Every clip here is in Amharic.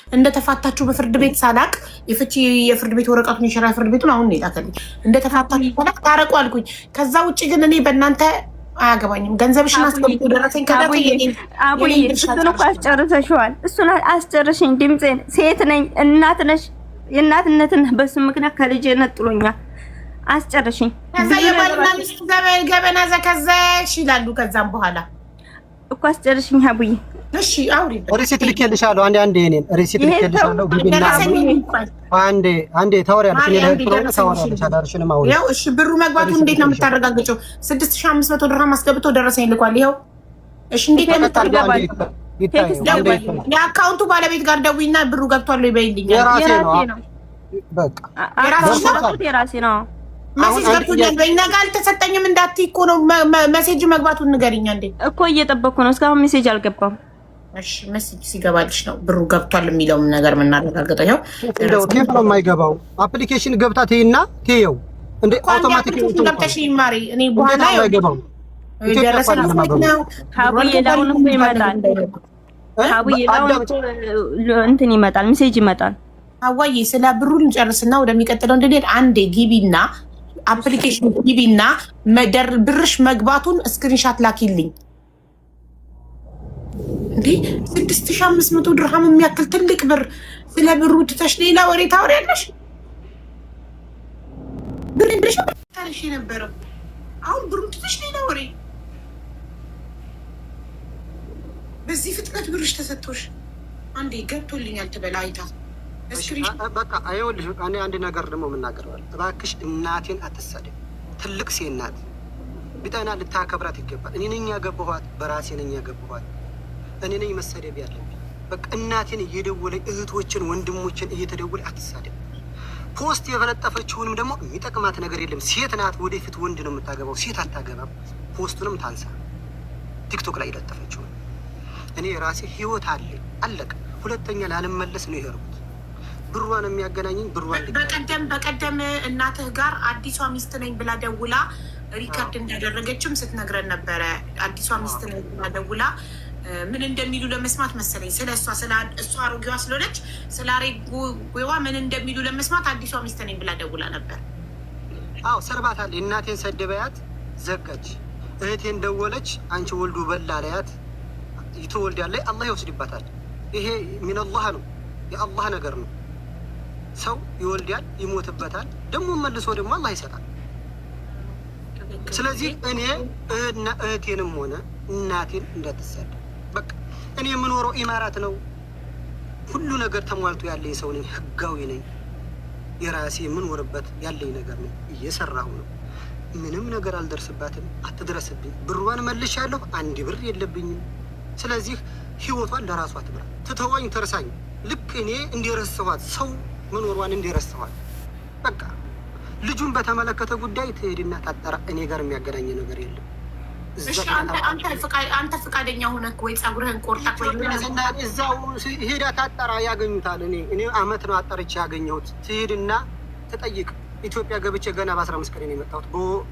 እንደተፋታችሁ በፍርድ ቤት ሳላቅ የፍቺ የፍርድ ቤት ወረቀቱን የሸራ ፍርድ ቤቱን አሁን ነው የላከልኝ። እንደተፋታችሁ ሳላቅ ታረቁ አልኩኝ። ከዛ ውጭ ግን እኔ በእናንተ አያገባኝም። ገንዘብሽን አስገብቶ ደረሰኝ ከዳተ አቡዬ እሱን እኮ አስጨርሰሽዋል። እሱን አስጨርሽኝ። ድምፄን ሴት ነኝ እናት ነሽ። የእናትነትን በሱ ምክንያት ከልጄ ነጥሎኛል። አስጨርሽኝ። ከዛ የባልና ሚስት ገበና ዘከዘሽ ይላሉ። ከዛም በኋላ እኮ አስጨርሽኝ አቡዬ። እሺ አውሪ። ሪሲት ልኬልሻለሁ። አንዴ እኔን ሪሲት ልኬልሻለሁ። ግቢና አንዴ ታወሪያለሽ። እኔ ለህክምና ታወሪያለሽ። አዳርሽንም አውሪ። ያው እሺ፣ ብሩ መግባቱን እንዴት ነው የምታረጋግጪው? 6500 ድርሃም አስገብቶ ደረሰኝ ልኳል። ይኸው እሺ፣ እንዴት ነው የምታረጋግጪው? የአካውንቱ ባለቤት ጋር ደውይና ብሩ ገብቷል ወይ በይልኝ። የራሴ ነው በቃ የራሴ ነው። መሴጅ ገብቶኛል። በእኛ ጋር አልተሰጠኝም እንዳትዪ እኮ ነው። መሴጅ መግባቱን ንገሪኝ እንዴ። እኮ እየጠበቅኩ ነው። እስካሁን ሜሴጅ አልገባም። እሺ መሴጅ ሲገባልሽ ነው ብሩ ገብቷል የሚለውን ነገር የምናረጋግጠው። ያው ኬፍ ነው የማይገባው። አፕሊኬሽን ገብታ ትይና ትየው እንዴ አውቶማቲክ ገብተሽ ይማሪ። እኔ በኋላ አይገባው ደረሰኝ ነው ሀቡዬ ዳውን እኮ ይመጣል። ሀቡዬ ዳውን እንትን ይመጣል፣ ሜሴጅ ይመጣል። አዋዬ ስለ ብሩ ልንጨርስና ወደሚቀጥለው እንድንሄድ አንዴ ግቢና አፕሊኬሽን ግቢና ብርሽ መግባቱን ስክሪንሻት ላኪልኝ። እንዴ 6500 ድርሃም የሚያክል ትልቅ ብር ስለ ብሩ ትተሽ ሌላ ወሬ ታወሪያለሽ? ብር እንደሽ ታሪሽ የነበረው አሁን ብሩ ትተሽ ሌላ ወሬ። በዚህ ፍጥነት ብርሽ ተሰጥቶሽ አንዴ ገብቶልኛል ትበላ አይታ በቃ አይወልሽ። እኔ አንድ ነገር ደግሞ የምናገረዋል። እባክሽ እናቴን አትሳደብ። ትልቅ ሴት ናት። ቢጠና ልታከብራት ይገባል። እኔ ነኝ ያገባኋት፣ በራሴ ነኝ ያገባኋት። እኔ ነኝ መሰደብ ያለብኝ። በቃ እናቴን እየደወለ እህቶችን ወንድሞችን እየተደወለ አትሳደብ። ፖስት የፈለጠፈችውንም ደግሞ የሚጠቅማት ነገር የለም። ሴት ናት፣ ወደፊት ወንድ ነው የምታገባው። ሴት አታገባም። ፖስቱንም ታንሳ። ቲክቶክ ላይ የለጠፈችውን እኔ የራሴ ህይወት አለ አለቀ። ሁለተኛ ላልመለስ ነው የሄድኩት። ብሯን የሚያገናኘኝ ብሯን በቀደም እናትህ ጋር አዲሷ ሚስት ነኝ ብላ ደውላ ሪከርድ እንዳደረገችም ስትነግረን ነበረ። አዲሷ ሚስት ነኝ ብላ ደውላ ምን እንደሚሉ ለመስማት መሰለኝ ስለ እሷ አሮጌዋ ስለሆነች ስለ አሮጌዋ ምን እንደሚሉ ለመስማት አዲሷ ሚስት ነኝ ብላ ደውላ ነበር። አዎ ሰርባታል። እናቴን ሰደበያት፣ ዘጋች። እህቴን ደወለች፣ አንቺ ወልዱ በላ አለያት። ይተወልዳለች፣ አላህ ይወስድባታል። ይሄ ሚነላህ ነው፣ የአላህ ነገር ነው። ሰው ይወልዳል፣ ይሞትበታል፣ ደግሞ መልሶ ደግሞ አላህ ይሰጣል። ስለዚህ እኔ እህቴንም ሆነ እናቴን እንዳትሰደብ። በቃ እኔ የምኖረው ኢማራት ነው። ሁሉ ነገር ተሟልቶ ያለኝ ሰው ነኝ። ህጋዊ ነኝ። የራሴ የምኖርበት ያለኝ ነገር ነው። እየሰራሁ ነው። ምንም ነገር አልደርስባትም። አትድረስብኝ። ብሯን መልሻለሁ። አንድ ብር የለብኝም። ስለዚህ ህይወቷን ለራሷ ትብራ። ትተወኝ፣ ትርሳኝ። ልክ እኔ እንዲረሳኋት ሰው መኖሯን እንዲረሳኋት። በቃ ልጁን በተመለከተ ጉዳይ ትሄድና ታጠራ። እኔ ጋር የሚያገናኝ ነገር የለም። አንተ ፈቃደኛ ሆነህ ወይ ጸጉርህን ቆርጠህ ወይ እዛው ሄዳ ታጠራ፣ ያገኙታል። እኔ አመት ነው አጠርቼ ያገኘሁት። ትሄድና ትጠይቅ። ኢትዮጵያ ገብቼ ገና በ15 ቀን ነው የመጣሁት።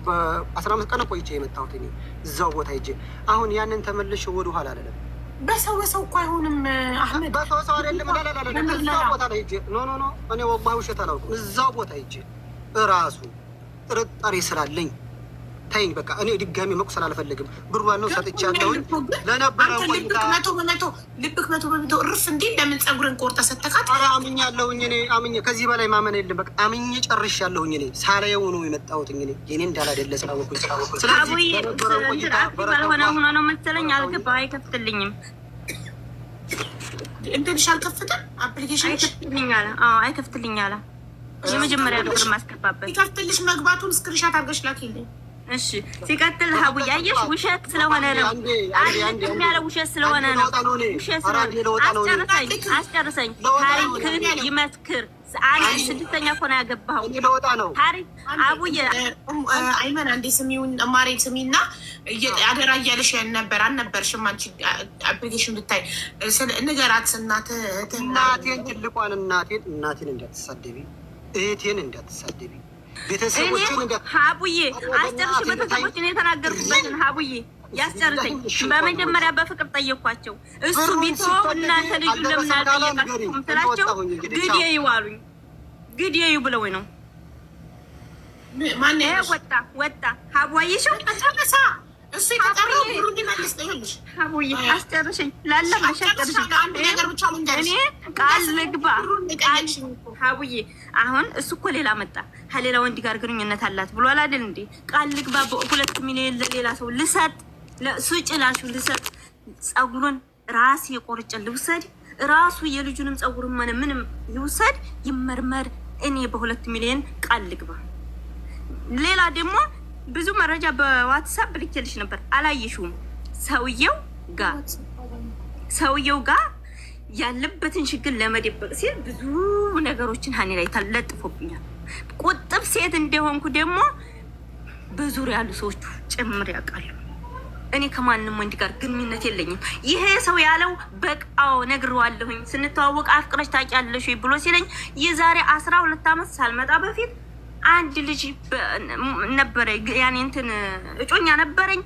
በ15 ቀን ቆይቼ የመጣሁት እኔ እዛው ቦታ ሄጄ። አሁን ያንን ተመልሼ ወደ ኋላ አላለም። በሰው እኮ አይሆንም አህመድ። በሰው አይደለም እዛው ቦታ ላይ ሄጄ ኖ እኔ ወላሂ ውሸት አላውቅም። እዛው ቦታ ሄጄ እራሱ ጥርጣሬ ስላለኝ ተይኝ በቃ። እኔ ድጋሚ መቁሰል አልፈልግም። ብሯን ነው ሰጥቻለሁ ለነበረው ቆይታ። ልብክ መቶ በመቶ እርፍ እንዴ! ለምን ጸጉርን ቆርጠህ ሰተካት? ኧረ አምኛለሁኝ እኔ አምኜ፣ ከዚህ በላይ ማመን የለም። በቃ አምኜ ጨርሻለሁኝ። እኔ ሳላየው ነው የመጣሁት። እኔ የኔ እንዳላደለ ስላወኩኝ ስለዚህ ባልሆነ ሆኖ ነው መሰለኝ አልገባህ። አይከፍትልኝም እንትንሽ አልከፍትም። አፕሊኬሽን አይከፍትልኛል። አይከፍትልኝ አለ። የመጀመሪያ ብር ማስገባበት ይከፍትልሽ። መግባቱን ስክሪንሻት አድርገሽ ላኪልኝ። እሺ ሲቀጥል ሀቡዬ አየሽ፣ ውሸት ስለሆነ ነው አንድ ያለ ውሸት ስለሆነ ነው። ውሸት ስለሆነ አስጨርሰኝ። ታሪክን ይመስክር። አንድ ስድስተኛ እኮ ነው ያገባኸው። ታሪክ አቡዬ አይመን አንዴ ስሚውን ማሬ ስሚና አደራ እያለሽ ነበር አልነበርሽም? አንቺ አፕሊኬሽን ብታይ ንገራት። እናቴን ትልቋን እናቴን እንዳትሳደቢ፣ እህቴን እንዳትሳደቢ፣ ቤተሰቦችን ሀቡዬ አስጨርሽ። ቤተሰቦችን የተናገርኩበትን ሀቡዬ ያስጨርሰኝ። በመጀመሪያ በፍቅር ጠየኳቸው። እሱ ቢተው እናንተ ልጁ ለምን አልጠየቃችሁም ስላቸው ግዴዩ አሉኝ። ግዴዩ ብለው ነው ማን ወጣ ሀቧይሽ እሱ የተጠራው ብሩ እንዲመልስ ነው። ይኸውልሽ ሀቡዬ አስጨርሽኝ ላለ ማሻጨርሽኝ እኔ ቃል ልግባ ሀቡዬ። አሁን እሱ እኮ ሌላ መጣ ከሌላ ወንድ ጋር ግንኙነት አላት ብሏል አይደል እንዴ? ቃል ልግባ በ2 ሚሊዮን ለሌላ ሰው ልሰጥ ጭላሹ ልሰጥ፣ ጸጉሩን ራስ የቆርጬ ልውሰድ፣ ራሱ የልጁንም ጸጉር ምንም ይውሰድ፣ ይመርመር። እኔ በ2 ሚሊዮን ቃል ልግባ። ሌላ ደግሞ ብዙ መረጃ በዋትሳፕ ልኬልሽ ነበር አላየሽውም? ሰውየው ጋር ያለበትን ችግር ለመደበቅ ሲል ብዙ ነገሮችን ሀኔ ላይ ተለጥፎብኛል። ቁጥብ ሴት እንደሆንኩ ደግሞ በዙሪያ ያሉ ሰዎች ጭምር ያውቃሉ። እኔ ከማንም ወንድ ጋር ግንኙነት የለኝም። ይሄ ሰው ያለው በቃው ነግሬዋለሁኝ። ስንተዋወቅ አፍቅረሽ ታውቂያለሽ ብሎ ሲለኝ የዛሬ 12 ዓመት ሳልመጣ በፊት አንድ ልጅ ነበረ፣ ያኔ እንትን እጮኛ ነበረኝ።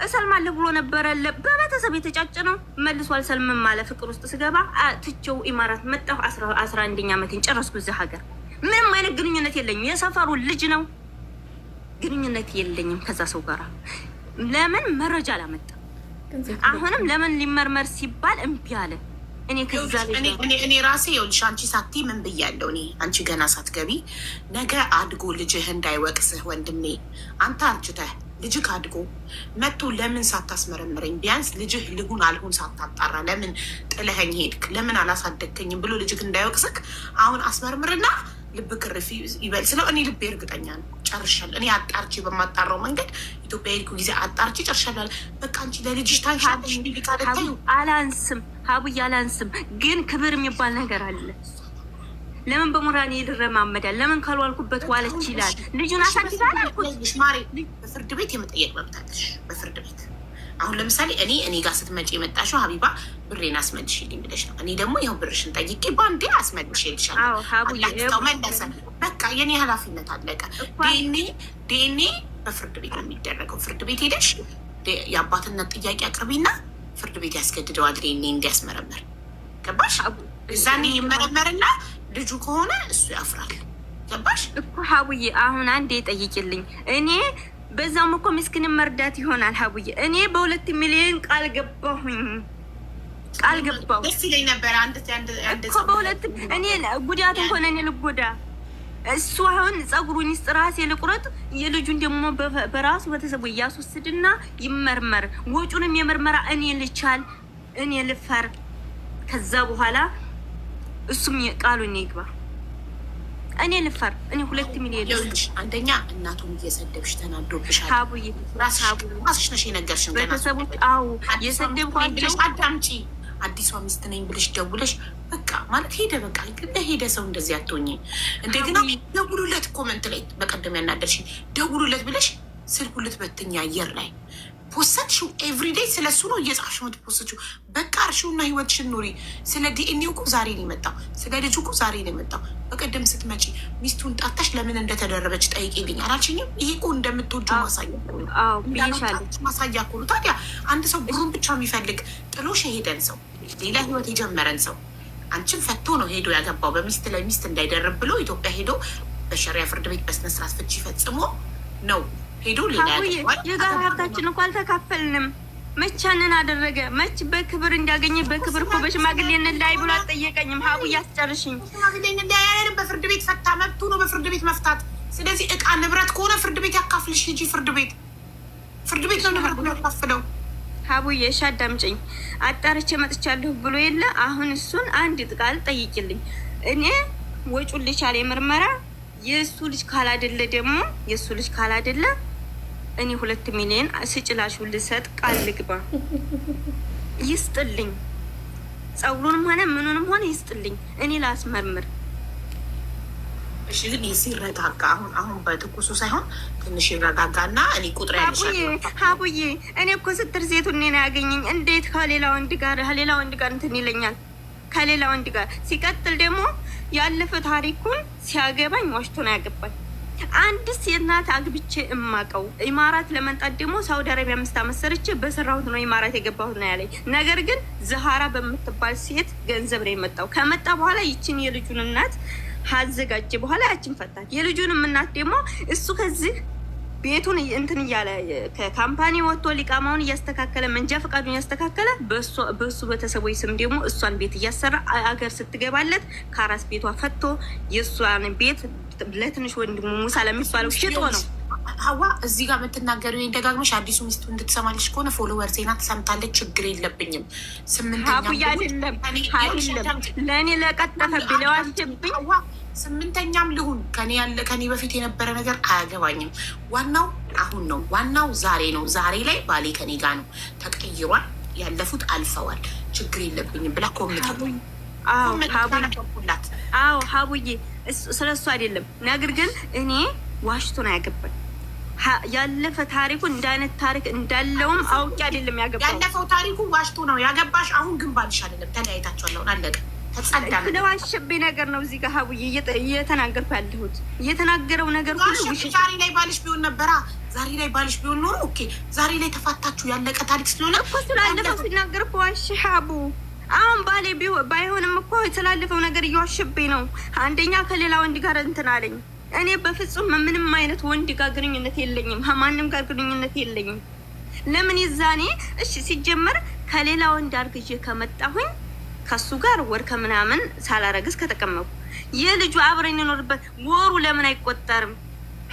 እሰልማለሁ ብሎ ነበረ። በቤተሰብ የተጫጨ ነው። መልሶ አልሰልምም ማለት ፍቅር ውስጥ ስገባ ትቼው ኢማራት መጣሁ። 11ኛ ዓመቴን ጨረስኩ እዛ ሀገር። ምንም አይነት ግንኙነት የለኝም። የሰፈሩ ልጅ ነው። ግንኙነት የለኝም ከዛ ሰው ጋር። ለምን መረጃ አላመጣም? አሁንም ለምን ሊመርመር ሲባል እምቢ አለ። እኔ ራሴ ይኸውልሽ አንቺ ሳቲ ምን ብያለሁ? እኔ አንቺ ገና ሳትገቢ ነገ አድጎ ልጅህ እንዳይወቅስህ ወንድሜ፣ አንተ አርጅተህ ልጅህ አድጎ መቶ ለምን ሳታስመረምረኝ ቢያንስ ልጅህ ልሁን አልሁን ሳታጣራ ለምን ጥለኸኝ ሄድክ፣ ለምን አላሳደግከኝም ብሎ ልጅህ እንዳይወቅስክ አሁን አስመርምርና ልብ ክርፍ ይበል ስለው እኔ ልቤ እርግጠኛ ነው ጨርሻለሁ። እኔ አጣርቼ በማጣራው መንገድ ኢትዮጵያ ሄድኩ ጊዜ አጣርቼ ጨርሻለሁ። በቃ አንቺ ለልጅሽ ታንሻለሽ። አላንስም ሀቡዬ አላንስም፣ ግን ክብር የሚባል ነገር አለ። ለምን በሙራኔ ይልረማመዳል? ለምን ካልዋልኩበት ዋለች ይላል። ልጁን አሳድጋል አልኩት። ማሪ በፍርድ ቤት የመጠየቅ መብት አለሽ። በፍርድ ቤት አሁን ለምሳሌ እኔ ጋር ስትመጪ የመጣሽው ሀቢባ ብሬን አስመልሽልኝ ብለሽ ነው። እኔ ደግሞ ይኸው ብርሽን ጠይቄ በአንዴ አስመልሽልሻለሁ። አላስተው መለሰ። በቃ የኔ ኃላፊነት አለቀ። ዲኤንኤ በፍርድ ቤት ነው የሚደረገው። ፍርድ ቤት ሄደሽ የአባትነት ጥያቄ አቅርቢና ፍርድ ቤት ያስገድደዋል ዲኤንኤ እንዲያስመረመር። ገባሽ? እዛኔ ይመረመርና ልጁ ከሆነ እሱ ያፍራል። ገባሽ እኮ ሀቡዬ። አሁን አንዴ ጠይቂልኝ። እኔ በዛም እኮ ምስኪን መርዳት ይሆናል ሀቡዬ። እኔ በ2 ሚሊዮን ቃል ገባሁኝ። ደስ ይለኝ ነበር። አንድ እኮ በ2 እኔ ጉዳት እንኳን እኔ ልጎዳ፣ እሱ አሁን ጸጉሩን ይስጥ፣ ራሴ ልቁረጥ፣ የልጁን ደግሞ በራሱ ቤተሰቡ እያስወስድና ይመርመር። ወጩንም የምርመራ እኔ ልቻል፣ እኔ ልፈር። ከዛ በኋላ እሱም ቃሉን ይግባ፣ እኔ ልፈር። እኔ 2 ሚሊዮን ልጅ አንደኛ እናቱን እየሰደብሽ ተናዶብሻል ሀቡዬ። ራስሽ ነሽ የነገርሽን ቤተሰቦች። አዎ የሰደብኳቸው አዳምጪ። አዲሷ ሚስት ነኝ ብለሽ ደውለሽ በቃ ማለት ሄደ። በቃ ሄደ ሰው እንደዚህ አትሆኝ። እንደገና ደውሉለት፣ ኮመንት ላይ በቀደም ያናደርሽ ደውሉለት ብለሽ ስልኩ ልትበትኝ አየር ላይ ፖስትሽው ኤቭሪዴይ ስለሱ ነው እየጻፍሽ ነው ፖስትሽው። በቃ እርሺውና ህይወትሽን ኑሪ። ስለ ዲኤንኤው እኮ ዛሬ ነው የመጣው፣ ስለ ልጁ እኮ ዛሬ ነው የመጣው። በቀደም ስትመጪ ሚስቱን ጣታሽ ለምን እንደተደረበች ጠይቂልኝ አላልሽኝም? ይሄ እኮ እንደምትወጁ ማሳያ እኮ ነው። ታዲያ አንድ ሰው ብሩን ብቻ የሚፈልግ ጥሎሽ የሄደን ሰው፣ ሌላ ህይወት የጀመረን ሰው አንቺን ፈቶ ነው ሄዶ ያገባው። በሚስት ላይ ሚስት እንዳይደርብ ብሎ ኢትዮጵያ ሄዶ በሸሪያ ፍርድ ቤት በስነስርዓት ፍቺ ፈጽሞ ነው ሄዶ ሌላ የጋራ ሀብታችን እኮ አልተካፈልንም። መቻንን አደረገ መች በክብር እንዲያገኘ በክብር እኮ በሽማግሌ እንለያይ ብሎ አልጠየቀኝም። ሀቡ እያስጨርሽኝ ሽማግሌ እንለያያለን። በፍርድ ቤት ፈታ፣ መብቱ ነው በፍርድ ቤት መፍታት። ስለዚህ እቃ ንብረት ከሆነ ፍርድ ቤት ያካፍልሽ እንጂ ፍርድ ቤት ነው ንብረት ያካፍለው። ሀቡዬ እሺ አዳምጪኝ። አጣርቼ መጥቻለሁ ብሎ የለ አሁን እሱን አንድ ቃል ጠይቂልኝ። እኔ ወጩን ልቻል የምርመራ የእሱ ልጅ ካላደለ ደግሞ የእሱ ልጅ ካላደለ እኔ 2 ሚሊዮን ስጭላሹ ልሰጥ ቃል ልግባ። ይስጥልኝ፣ ጸጉሩንም ሆነ ምኑንም ሆነ ይስጥልኝ፣ እኔ ላስመርምር። እሺ ግን ሲረጋጋ አሁን በትኩሱ ሳይሆን ትንሽ ይረጋጋና እኔ ቁጥር ያልሻል ሀቡዬ። እኔ እኮ ስትር ሴቱ እኔ ነው ያገኘኝ። እንዴት ከሌላ ወንድ ጋር እንትን ይለኛል? ከሌላ ወንድ ጋር ሲቀጥል ደግሞ ያለፈ ታሪኩን ሲያገባኝ ዋሽቶ ነው ያገባኝ። አንድ ሴት ናት አግብቼ እማቀው። ኢማራት ለመንጣት ደግሞ ሳውዲ አረቢያ 5 ዓመት ሰርቼ በሰራሁት ነው ኢማራት የገባሁት ነው ያለኝ። ነገር ግን ዘሃራ በምትባል ሴት ገንዘብ ነው የመጣው። ከመጣ በኋላ ይችን የልጁን እናት አዘጋጀ በኋላ ያችን ፈታት። የልጁንም እናት ደግሞ እሱ ከዚህ ቤቱን እንትን እያለ ከካምፓኒ ወጥቶ ሊቃማውን እያስተካከለ መንጃ ፈቃዱን እያስተካከለ በሱ ቤተሰቦች ስም ደግሞ እሷን ቤት እያሰራ አገር ስትገባለት ከአራስ ቤቷ ፈቶ የእሷን ቤት ለትንሽ ወንድሙ ሙሳ ለሚባለው ሽጦ ነው። ሀዋ እዚህ ጋር የምትናገሩ ደጋግመሽ አዲሱ ሚስቱ እንድትሰማለች ከሆነ ፎሎወር ዜና ትሰምታለች። ችግር የለብኝም። ለእኔ ለቀጠፈ ብለዋችብኝ 8ኛም ልሁን ከኔ በፊት የነበረ ነገር አያገባኝም። ዋናው አሁን ነው። ዋናው ዛሬ ነው። ዛሬ ላይ ባሌ ከኔ ጋር ነው። ተቀይሯል። ያለፉት አልፈዋል። ችግር የለብኝም ብላ ኮምታላት። ሀቡዬ ስለ እሱ አይደለም። ነገር ግን እኔ ዋሽቶ ነው ያገባኝ። ያለፈ ታሪኩ እንደ አይነት ታሪክ እንዳለውም አውቄ አይደለም ያገባው። ያለፈው ታሪኩ ዋሽቶ ነው ያገባሽ። አሁን ግን ባልሽ አይደለም። ተለያይታችኋል። አሁን አለቀ። ስለዋሸብኝ ነገር ነው እዚህ ጋር ሀቡዬ እየተናገርኩ ያለሁት። እየተናገረው ነገር ሁሉ ዛሬ ላይ ባልሽ ቢሆን ነበራ። ዛሬ ላይ ባልሽ ቢሆን ኖሮ ኦኬ። ዛሬ ላይ ተፋታችሁ ያለቀ ታሪክ ስለሆነ እኮ ስላለፈው ሲናገር እኮ ዋሽ ሀቡ። አሁን ባሌ ባይሆንም እኮ የተላለፈው ነገር እየዋሸብኝ ነው። አንደኛ ከሌላ ወንድ ጋር እንትን አለኝ። እኔ በፍጹም ምንም አይነት ወንድ ጋር ግንኙነት የለኝም። ከማንም ጋር ግንኙነት የለኝም። ለምን ይዛኔ እሺ ሲጀመር ከሌላ ወንድ አርግዤ ከመጣሁኝ ከሱ ጋር ወር ከምናምን ሳላረግዝ ከተቀመጥኩ የልጁ አብረን እንኖርበት ወሩ ለምን አይቆጠርም?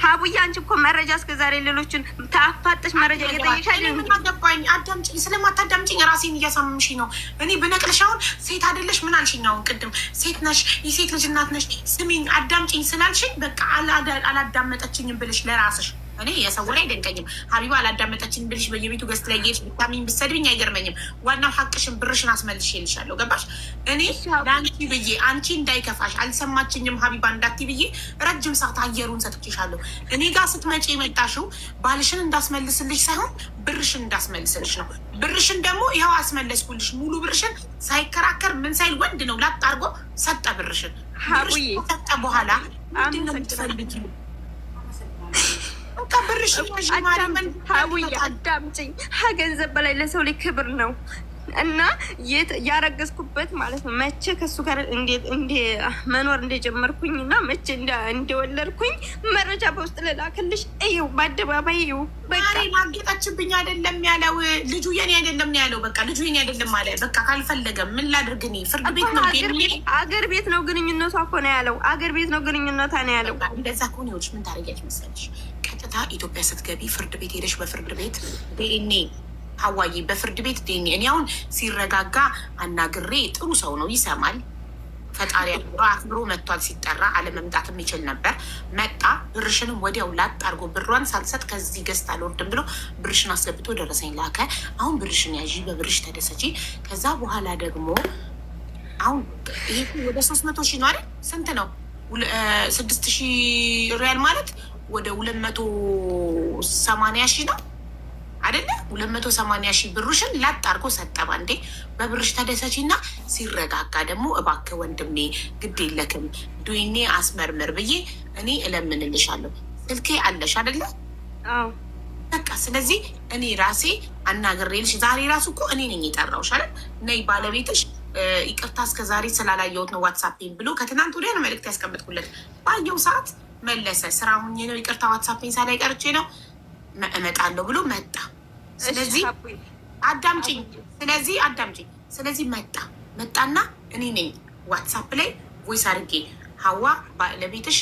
ሀቡዬ አንቺ እኮ መረጃ እስከዛሬ ሌሎችን ታፋጠሽ መረጃ እየጠየሻል። አገባኝ። አዳምጪኝ። ስለማታዳምጪኝ ራሴን እያሳምምሽ ነው። እኔ ብነቅልሽ አሁን ሴት አይደለሽ ምን አልሽኝ? አሁን ቅድም ሴት ነሽ፣ የሴት ልጅ እናት ነሽ። ስሚኝ አዳምጪኝ ስላልሽኝ በቃ አላዳመጠችኝም ብልሽ ለራስሽ እኔ የሰው ላይ አይደንቀኝም። ሀቢባ አላዳመጠችኝ ብልሽ በየቤቱ ገዝት ላይ ጌች ብታሚኝ ብሰድብኝ አይገርመኝም። ዋናው ሀቅሽን ብርሽን አስመልሽ ይልሻለሁ። ገባሽ? እኔ ለአንቺ ብዬ አንቺ እንዳይከፋሽ አልሰማችኝም ሀቢባ እንዳቲ ብዬ ረጅም ሰዓት አየሩን ሰጥቼሻለሁ። እኔ ጋር ስትመጪ የመጣሽው ባልሽን እንዳስመልስልሽ ሳይሆን ብርሽን እንዳስመልስልሽ ነው። ብርሽን ደግሞ ይኸው አስመለስኩልሽ። ሙሉ ብርሽን ሳይከራከር ምን ሳይል ወንድ ነው ላጥ አድርጎ ሰጠ ብርሽን። ብርሽ ሰጠ በኋላ ምንድን ነው የምትፈልጊው? አዳምጪኝ። ከገንዘብ በላይ ለሰው ላይ ክብር ነው እና ያረገዝኩበት ማለት ነው። መቼ ከሱ ጋር እንደ መኖር እንደጀመርኩኝ እና መቼ እንደወለድኩኝ መረጃ በውስጥ ልላክልሽ። ይኸው በአደባባይ ይኸው በቃ ማጌጣችብኝ አይደለም ያለው ልጁ የኔ አይደለም ያለው። በቃ ልጁ የኔ አይደለም አለ። በቃ ካልፈለገም ምን ላድርግ? እኔ ፍርድ ቤት ነው አገር ቤት ነው ግንኙነቷ እኮ ነው ያለው። አገር ቤት ነው ግንኙነቷ ነው ያለው። እንደዛ ከሆነ ይኸውልሽ ምን ታደርጊያለሽ መሰለሽ? ቀጥታ ኢትዮጵያ ስትገቢ ፍርድ ቤት ሄደሽ በፍርድ ቤት ዲኤንኤ ሀዋዬ በፍርድ ቤት ዲኤንኤ እኔ አሁን ሲረጋጋ አናግሬ ጥሩ ሰው ነው ይሰማል። ፈጣሪ አክብሮ መጥቷል። ሲጠራ አለመምጣት የሚችል ነበር። መጣ። ብርሽንም ወዲያው ላጥ አድርጎ ብሯን ሳልሰጥ ከዚህ ገዝት አልወርድም ብሎ ብርሽን አስገብቶ ደረሰኝ ላከ። አሁን ብርሽን ያዢ፣ በብርሽ ተደሰቺ። ከዛ በኋላ ደግሞ አሁን ይሄ ወደ 300,000 ነው አይደል? ስንት ነው? 6,000 ሪያል ማለት ወደ 280,000 ነው አይደለ? 280,000 ብሩሽን ላጥ አድርጎ ሰጠባ። እንዴ በብርሽ ተደሰች እና ሲረጋጋ ደግሞ እባክህ ወንድሜ ግድ የለክም ዱይኔ አስመርምር ብዬ እኔ እለምንልሻለሁ። ስልኬ አለሽ አይደለ? በቃ ስለዚህ እኔ ራሴ አናግሬልሽ። ዛሬ ራሱ እኮ እኔ ነኝ የጠራሁሽ አይደል? ነይ ባለቤትሽ ይቅርታ እስከ ዛሬ ስላላየሁት ነው ዋትሳፔን ብሎ ከትናንት ወዲያ ነው መልዕክት ያስቀምጥኩለት። ባየው ሰዓት መለሰ። ስራ ሁኜ ነው ይቅርታ ዋትሳፔን ሳላይ ቀርቼ ነው እመጣለሁ ብሎ መጣ። ስለዚህ አዳምጪኝ። ስለዚህ መጣና እኔ ነኝ ዋትሳፕ ላይ ቮይስ አድርጌ ሀዋ ባለቤትሽ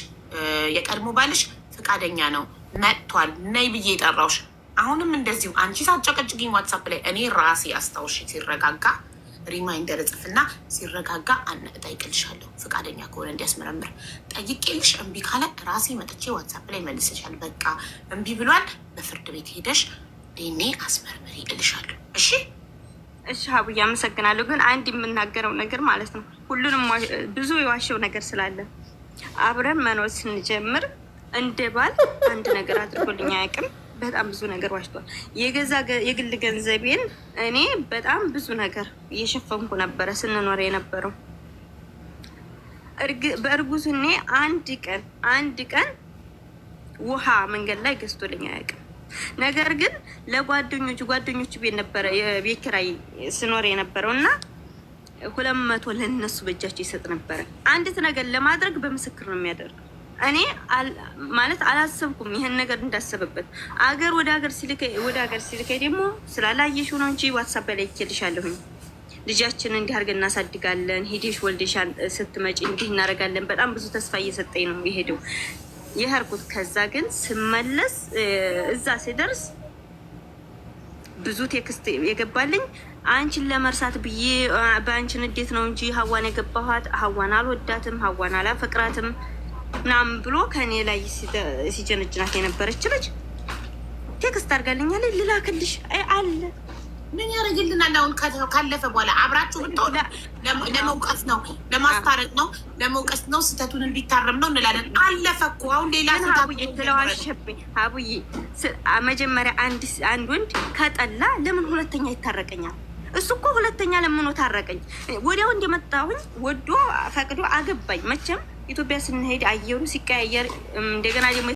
የቀድሞ ባልሽ ፈቃደኛ ነው መጥቷል ነይ ብዬ የጠራውሽ። አሁንም እንደዚሁ አንቺ ሳጨቀጭግኝ ዋትሳፕ ላይ እኔ ራሴ አስታውሽ ሲረጋጋ ሪማይንደር እጽፍና ሲረጋጋ እጠይቅልሻለሁ። ፈቃደኛ ከሆነ እንዲያስመረምር ጠይቄልሽ እምቢ ካለ ራሴ መጥቼ ዋትሳፕ ላይ መልስሻል። በቃ እምቢ ብሏል፣ በፍርድ ቤት ሄደሽ ዲኤንኤ አስመርምሪ እልሻለሁ። እሺ ሀቡዬ አመሰግናለሁ። ግን አንድ የምናገረው ነገር ማለት ነው፣ ሁሉንም ብዙ የዋሸው ነገር ስላለ አብረን መኖር ስንጀምር እንደ ባል አንድ ነገር አድርጎልኝ አያውቅም። በጣም ብዙ ነገር ዋሽቷል። የግል ገንዘቤን እኔ በጣም ብዙ ነገር እየሸፈንኩ ነበረ ስንኖር የነበረው። በእርጉዝኔ አንድ ቀን ውሃ መንገድ ላይ ገዝቶልኝ አያውቅም። ነገር ግን ጓደኞቹ ቤት ነበረ የቤት ኪራይ ስኖር የነበረው እና 200 ለነሱ በእጃቸው ይሰጥ ነበረ። አንዲት ነገር ለማድረግ በምስክር ነው የሚያደርገው። እኔ ማለት አላሰብኩም ይሄን ነገር እንዳሰበበት። ወደ ሀገር ሲልከኝ ደግሞ ስላላየሽው ነው እንጂ ዋትሳፕ ላይ ይልሻለሁኝ ልጃችን እንዲህ አድርገን እናሳድጋለን፣ ሄደሽ ወልደሻል፣ ስትመጪ እንዲህ እናደርጋለን። በጣም ብዙ ተስፋ እየሰጠኝ ነው የሄደው የሄድኩት። ከዛ ግን ስመለስ እዛ ሲደርስ ብዙ ቴክስት የገባልኝ አንቺን ለመርሳት ብዬ በአንቺን እንዴት ነው እንጂ ሀዋን የገባኋት ሀዋን አልወዳትም፣ ሀዋን አላፈቅራትም ምናምን ብሎ ከኔ ላይ ሲጀነጅናት የነበረች ልጅ ቴክስት አድርጋልኛለች። ልላክልሽ አለ ምን ያደርግልናል? አሁን ካለፈ በኋላ አብራችሁ ብትሆኑ ለመውቀስ ነው፣ ለማስታረቅ ነው፣ ለመውቀስ ነው፣ ስህተቱን እንዲታረም ነው እንላለን። አለፈ እኮ አሁን ሌላ ስለዋሸብኝ ሀቡዬ መጀመሪያ አንድ ወንድ ከጠላ ለምን ሁለተኛ ይታረቀኛል? እሱ እኮ ሁለተኛ ለምኖ ታረቀኝ። ወዲያው እንደመጣሁኝ ወዶ ፈቅዶ አገባኝ። መቼም ኢትዮጵያ ስንሄድ አየሩ ሲቀያየር እንደገና ደግሞ